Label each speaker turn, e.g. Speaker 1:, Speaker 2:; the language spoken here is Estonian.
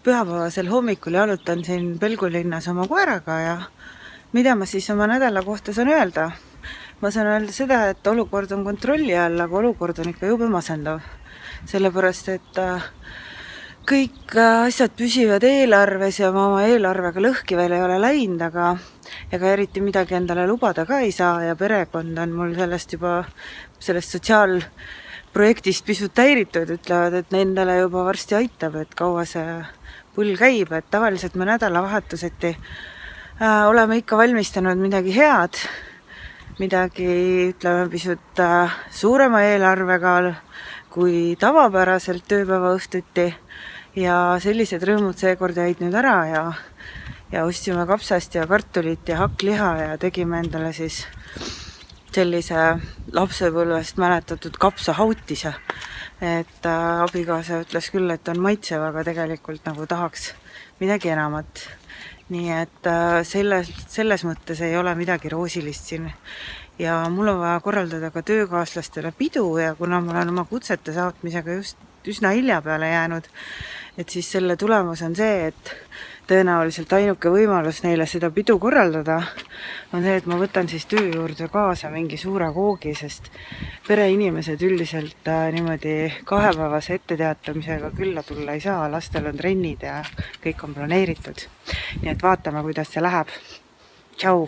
Speaker 1: pühapäevasel hommikul jalutan siin Pelgulinnas oma koeraga ja mida ma siis oma nädala kohta saan öelda? Ma saan öelda seda, et olukord on kontrolli all, aga olukord on ikka jube masendav. Sellepärast, et kõik asjad püsivad eelarves ja ma oma eelarvega lõhki veel ei ole läinud, aga ega eriti midagi endale lubada ka ei saa ja perekond on mul sellest sotsiaalprojektist pisut häiritud, ütlevad, et nendele juba varsti aitab, et kaua see pull käib, et tavaliselt me nädalavahetuseti oleme ikka valmistanud midagi head, midagi, ütleme, pisut suurema eelarvega kui tavapäraselt tööpäeva õhtuti ja sellised rõõmud seekord jäid nüüd ära ja ostsime kapsast ja kartulit ja hakkliha ja tegime endale siis sellise lapsepõlvest mäletatud kapsahautise. Et abikaasa ütles küll, et on maitsev, aga tegelikult nagu tahaks midagi enamat. Nii et selles mõttes ei ole midagi roosilist siin. Ja mul on vaja korraldada ka töökaaslastele pidu ja kuna mul on oma kutsete saatmisega just üsna hilja peale jäänud, et siis selle tulemus on see, et tõenäoliselt ainuke võimalus neile seda pidu korraldada on see, et ma võtan siis töö juurde kaasa mingi suure koogi, sest pereinimesed üldiselt niimoodi 2 päevase etteteatamisega külla tulla ei saa, lastel on trennid ja kõik on planeeritud. Nii et vaatame, kuidas see läheb. Tšau!